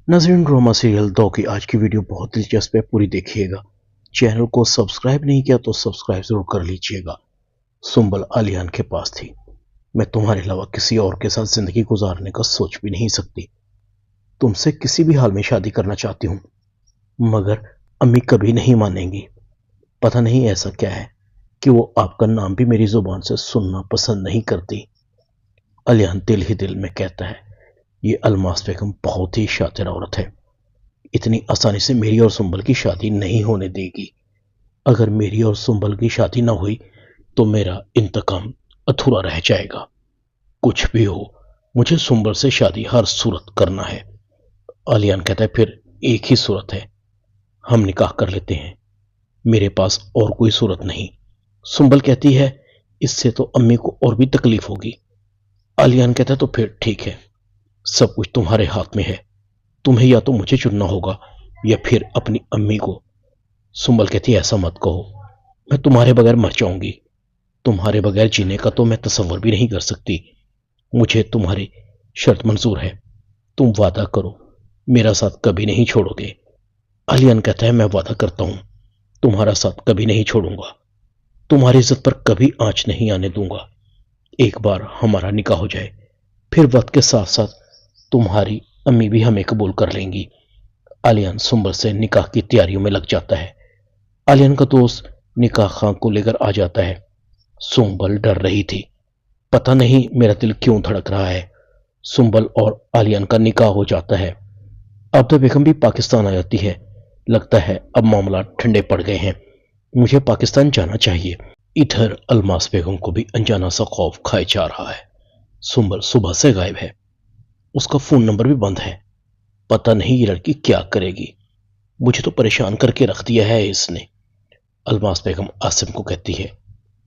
नाज़रीन, drama serial 2 की आज की वीडियो बहुत दिलचस्प है, पूरी देखिएगा। चैनल को सब्सक्राइब नहीं किया तो सब्सक्राइब जरूर कर लीजिएगा। सुंबल आलियान के पास थी। मैं तुम्हारे अलावा किसी और के साथ जिंदगी गुजारने का सोच भी नहीं सकती। तुमसे किसी भी हाल में शादी करना चाहती हूँ, मगर अम्मी कभी नहीं मानेंगी। पता नहीं ऐसा क्या है कि वो आपका नाम भी मेरी जुबान से सुनना पसंद नहीं करती। आलियान दिल ही दिल में कहता है, ये अलमास बेगम बहुत ही शातिर औरत है, इतनी आसानी से मेरी और सुंबल की शादी नहीं होने देगी। अगर मेरी और सुंबल की शादी ना हुई तो मेरा इंतकाम अधूरा रह जाएगा। कुछ भी हो, मुझे सुंबल से शादी हर सूरत करना है। आलियान कहता है, फिर एक ही सूरत है, हम निकाह कर लेते हैं। मेरे पास और कोई सूरत नहीं। सुंबल कहती है, इससे तो अम्मी को और भी तकलीफ होगी। आलियान कहता है, तो फिर ठीक है, सब कुछ तुम्हारे हाथ में है। तुम्हें या तो मुझे चुनना होगा या फिर अपनी अम्मी को। सुंबल कहती है, ऐसा मत कहो, मैं तुम्हारे बगैर मर जाऊंगी। तुम्हारे बगैर जीने का तो मैं तसव्वुर भी नहीं कर सकती। मुझे तुम्हारी शर्त मंजूर है। तुम वादा करो, मेरा साथ कभी नहीं छोड़ोगे। आलियान कहता है, मैं वादा करता हूं, तुम्हारा साथ कभी नहीं छोड़ूंगा। तुम्हारी इज्जत पर कभी आंच नहीं आने दूंगा। एक बार हमारा निकाह हो जाए, फिर वक्त के साथ साथ तुम्हारी अम्मी भी हमें कबूल कर लेंगी। आलियान सुंबल से निकाह की तैयारियों में लग जाता है। आलियान का दोस्त निकाह खां को लेकर आ जाता है। सुंबल डर रही थी। पता नहीं मेरा दिल क्यों धड़क रहा है। सुंबल और आलियान का निकाह हो जाता है। आबदा बेगम भी पाकिस्तान आ जाती है। लगता है अब मामला ठंडे पड़ गए हैं, मुझे पाकिस्तान जाना चाहिए। इधर अलमास बेगम को भी अनजाना सा खौफ खाए जा रहा है। सुंबल सुबह से गायब है, उसका फोन नंबर भी बंद है। पता नहीं ये लड़की क्या करेगी, मुझे तो परेशान करके रख दिया है इसने। अलमास बेगम आसिम को कहती है,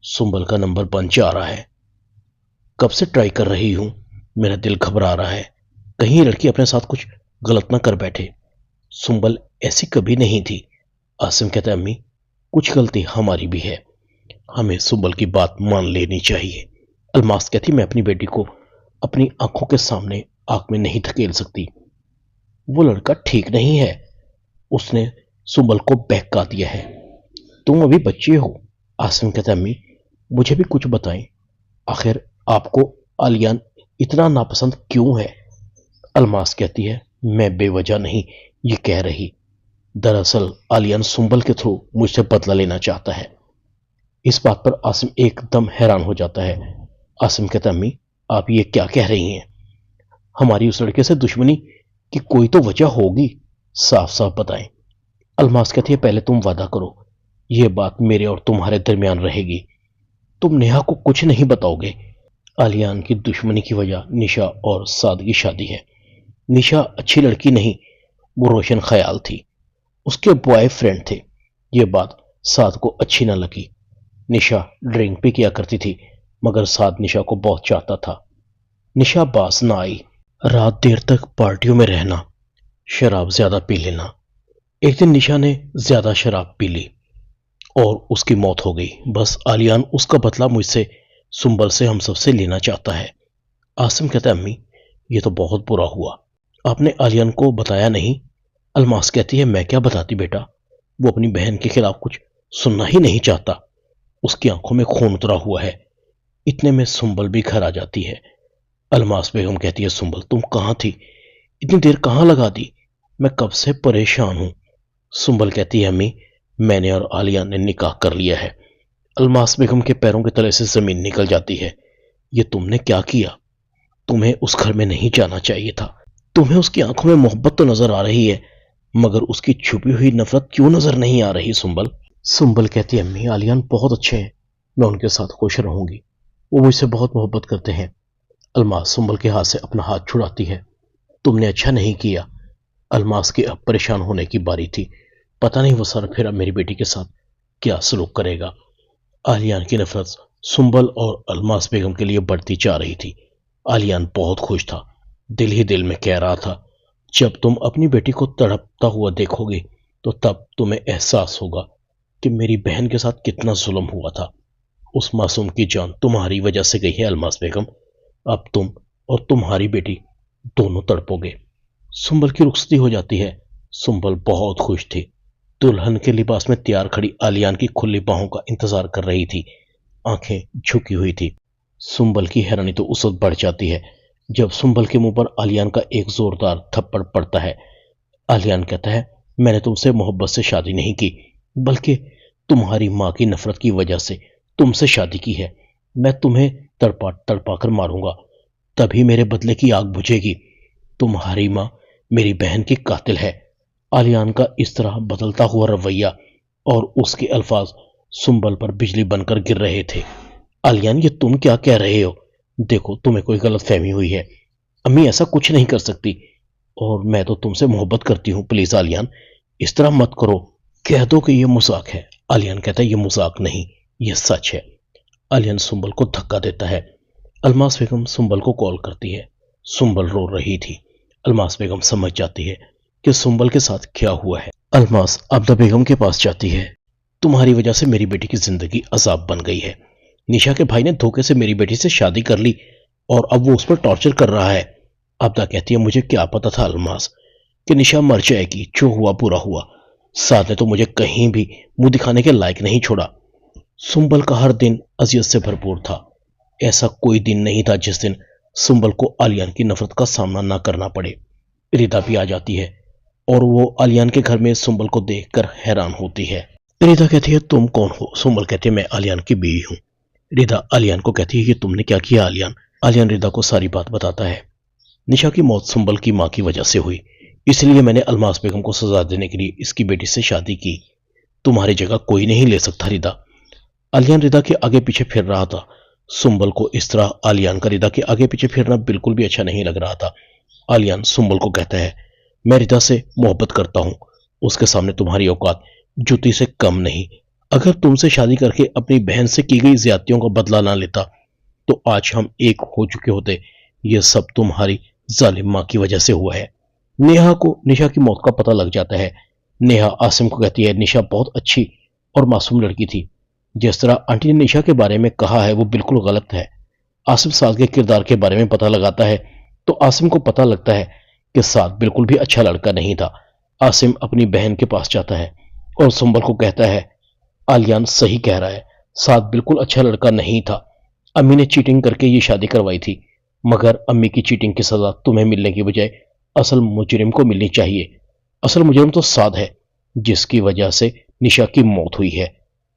सुंबल का नंबर बंद जा रहा है, कब से ट्राई कर रही हूं, मेरा दिल घबरा रहा है, कहीं ये लड़की अपने साथ कुछ गलत ना कर बैठे। सुंबल ऐसी कभी नहीं थी। आसिम कहता है, अम्मी कुछ गलती हमारी भी है, हमें सुंबल की बात मान लेनी चाहिए। अलमास कहती, मैं अपनी बेटी को अपनी आंखों के सामने आंख में नहीं धकेल सकती। वो लड़का ठीक नहीं है, उसने सुंबल को बहका दिया है। तुम अभी बच्चे हो। आसिम कहता है, अम्मी मुझे भी कुछ बताएं, आखिर आपको आलियान इतना नापसंद क्यों है। अलमास कहती है, मैं बेवजह नहीं ये कह रही, दरअसल आलियान सुंबल के थ्रू मुझसे बदला लेना चाहता है। इस बात पर आसिम एकदम हैरान हो जाता है। आसिम कहता है, अम्मी आप ये क्या कह रही हैं, हमारी उस लड़के से दुश्मनी की कोई तो वजह होगी, साफ साफ बताएं। अलमास कहती है, पहले तुम वादा करो, यह बात मेरे और तुम्हारे दरमियान रहेगी, तुम नेहा को कुछ नहीं बताओगे। आलियान की दुश्मनी की वजह निशा और साद की शादी है। निशा अच्छी लड़की नहीं, वो रोशन ख्याल थी, उसके बॉयफ्रेंड थे। ये बात साद को अच्छी न लगी। निशा ड्रिंक भी किया करती थी, मगर साद निशा को बहुत चाहता था। निशा बास ना आई, रात देर तक पार्टियों में रहना, शराब ज्यादा पी लेना। एक दिन निशा ने ज्यादा शराब पी ली और उसकी मौत हो गई। बस आलियान उसका बदला मुझसे, सुंबल से, हम सबसे लेना चाहता है। आसिम कहता है, अम्मी ये तो बहुत बुरा हुआ, आपने आलियान को बताया नहीं। अलमास कहती है, मैं क्या बताती बेटा, वो अपनी बहन के खिलाफ कुछ सुनना ही नहीं चाहता, उसकी आंखों में खून उतरा हुआ है। इतने में सुंबल भी घर आ जाती है। अलमास बेगम कहती है, सुंबल तुम कहाँ थी, इतनी देर कहाँ लगा दी, मैं कब से परेशान हूं। सुंबल कहती है, अम्मी मैंने और आलियान ने निकाह कर लिया है। अलमास बेगम के पैरों के तले से जमीन निकल जाती है। ये तुमने क्या किया, तुम्हें उस घर में नहीं जाना चाहिए था। तुम्हें उसकी आंखों में मोहब्बत तो नजर आ रही है, मगर उसकी छुपी हुई नफरत क्यों नजर नहीं आ रही सुंबल। सुंबल कहती है, अम्मी आलियान बहुत अच्छे हैं, मैं उनके साथ खुश रहूंगी, वो मुझसे बहुत मोहब्बत करते हैं। अलमास सुंबल के हाथ से अपना हाथ छुड़ाती है। तुमने अच्छा नहीं किया। अलमास के अब परेशान होने की बारी थी। पता नहीं वो सर फिर अब मेरी बेटी के साथ क्या सलूक करेगा। आलियान की नफरत सुंबल और अलमास बेगम के लिए बढ़ती जा रही थी। आलियान बहुत खुश था, दिल ही दिल में कह रहा था, जब तुम अपनी बेटी को तड़पता हुआ देखोगे तो तब तुम्हें एहसास होगा कि मेरी बहन के साथ कितना जुल्म हुआ था। उस मासूम की जान तुम्हारी वजह से गई है अलमास बेगम, अब तुम और तुम्हारी बेटी दोनों तड़पोगे। سنبل کی رخصتی ہو جاتی ہے۔ سنبل بہت خوش تھی، دلہن کے لباس میں تیار کھڑی آلیان کی کھلی باہوں کا انتظار کر رہی تھی، آنکھیں جھکی ہوئی تھی۔ سنبل کی حیرانی تو اس وقت بڑھ جاتی ہے جب سنبل کے منہ پر آلیان کا ایک زوردار تھپڑ پڑتا ہے۔ آلیان کہتا ہے، میں نے تم سے محبت سے شادی نہیں کی، بلکہ تمہاری ماں کی نفرت کی وجہ سے تم سے شادی کی ہے۔ میں تمہیں تڑپا تڑپا کر ماروں گا، تبھی میرے بدلے کی آگ بجھے گی۔ تمہاری ماں میری بہن کی قاتل ہے۔ آلیان کا اس طرح بدلتا ہوا رویہ اور اس کے الفاظ سنبل پر بجلی بن کر گر رہے تھے۔ آلیان، یہ تم کیا کہہ رہے ہو؟ دیکھو، تمہیں کوئی غلط فہمی ہوئی ہے، امی ایسا کچھ نہیں کر سکتی، اور میں تو تم سے محبت کرتی ہوں۔ پلیز آلیان، اس طرح مت کرو، کہہ دو کہ یہ مذاق ہے۔ آلیان کہتا ہے، یہ مذاق نہیں، یہ سچ ہے۔ آلیان سنبل کو دھکا دیتا ہے۔ الماس بیگم سنبل کو کال کرتی ہے۔ سنبل رو رہی تھی۔ الماس بیگم سمجھ جاتی ہے کہ سنبل کے ساتھ کیا ہوا ہے۔ الماس عبدہ بیگم کے پاس جاتی ہے۔ تمہاری وجہ سے میری بیٹی کی زندگی عذاب بن گئی ہے۔ نشا کے بھائی نے دھوکے سے میری بیٹی سے شادی کر لی اور اب وہ اس پر ٹارچر کر رہا ہے۔ عبدہ کہتی ہے، مجھے کیا پتا تھا الماس کہ نشا مر جائے گی، جو ہوا برا ہوا۔ ساتھ نے تو مجھے کہیں بھی منہ دکھانے کے لائق نہیں چھوڑا۔ سنبل کا ہر دن اذیت سے بھرپور تھا۔ ایسا کوئی دن نہیں تھا جس دن سنبل کو آلیان کی نفرت کا سامنا نہ کرنا پڑے۔ ریتا بھی آ جاتی ہے اور وہ آلیان کے گھر میں سنبل کو دیکھ کر حیران ہوتی ہے۔ ریتا کہتی ہے، تم کون ہو؟ سنبل کہتی ہے، میں آلیان کی بیوی ہوں۔ ریتا آلیان کو کہتی ہے، یہ تم نے کیا کیا آلیان؟ آلیان ریتا کو ساری بات بتاتا ہے۔ نشا کی موت سنبل کی ماں کی وجہ سے ہوئی، اس لیے میں نے الماس بیگم کو سزا دینے کے لیے اس کی بیٹی سے شادی کی۔ تمہاری جگہ کوئی نہیں لے سکتا ریتا۔ آلیان ریتا کے آگے پیچھے پھر رہا تھا۔ سنبل کو اس طرح آلیان کا ریتا کے آگے پیچھے پھرنا بالکل بھی اچھا نہیں لگ رہا تھا۔ آلیان سنبل کو کہتا ہے، میں ریتا سے محبت کرتا ہوں، اس کے سامنے تمہاری اوقات جوتی سے کم نہیں۔ اگر تم سے شادی کر کے اپنی بہن سے کی گئی زیادتیوں کا بدلہ نہ لیتا تو آج ہم ایک ہو چکے ہوتے۔ یہ سب تمہاری ظالم ماں کی وجہ سے ہوا ہے۔ نیہا کو نشا کی موت کا پتہ لگ جاتا ہے۔ نیہا عاصم کو کہتی ہے، نشا بہت اچھی اور معصوم لڑکی تھی، جس طرح آنٹی نے نشا کے بارے میں کہا ہے وہ بالکل غلط ہے۔ عاصم سعد کے کردار کے بارے میں پتہ لگاتا ہے تو عاصم کو پتہ لگتا ہے کہ سعد بالکل بھی اچھا لڑکا نہیں تھا۔ عاصم اپنی بہن کے پاس جاتا ہے اور سنبل کو کہتا ہے، آلیان صحیح کہہ رہا ہے، سعد بالکل اچھا لڑکا نہیں تھا۔ امی نے چیٹنگ کر کے یہ شادی کروائی تھی، مگر امی کی چیٹنگ کی سزا تمہیں ملنے کی بجائے اصل مجرم کو ملنی چاہیے۔ اصل مجرم تو سعد ہے، جس کی وجہ سے نشا کی موت ہوئی ہے۔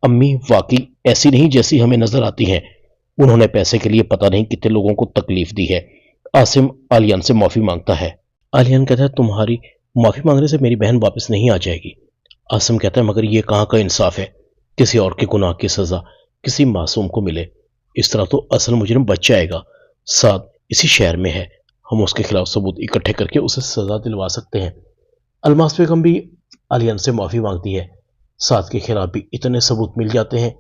امی واقعی ایسی نہیں جیسی ہمیں نظر آتی ہیں، انہوں نے پیسے کے لیے پتہ نہیں کتنے لوگوں کو تکلیف دی ہے۔ عاصم آلیان سے معافی مانگتا ہے۔ آلیان کہتا ہے، تمہاری معافی مانگنے سے میری بہن واپس نہیں آ جائے گی۔ عاصم کہتا ہے، مگر یہ کہاں کا انصاف ہے، کسی اور کے گناہ کی سزا کسی معصوم کو ملے؟ اس طرح تو اصل مجرم بچ جائے گا۔ سعد اسی شہر میں ہے، ہم اس کے خلاف ثبوت اکٹھے کر کے اسے سزا دلوا سکتے ہیں۔ الماس بیگم بھی آلیان سے معافی مانگتی ہے۔ سعد کے خلاف بھی اتنے ثبوت مل جاتے ہیں۔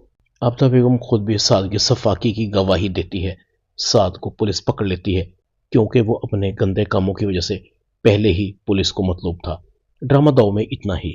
عبدہ بیگم خود بھی سعد کی صفاقی کی گواہی دیتی ہے۔ سعد کو پولیس پکڑ لیتی ہے کیونکہ وہ اپنے گندے کاموں کی وجہ سے پہلے ہی پولیس کو مطلوب تھا۔ ڈرامہ داؤ میں اتنا ہی۔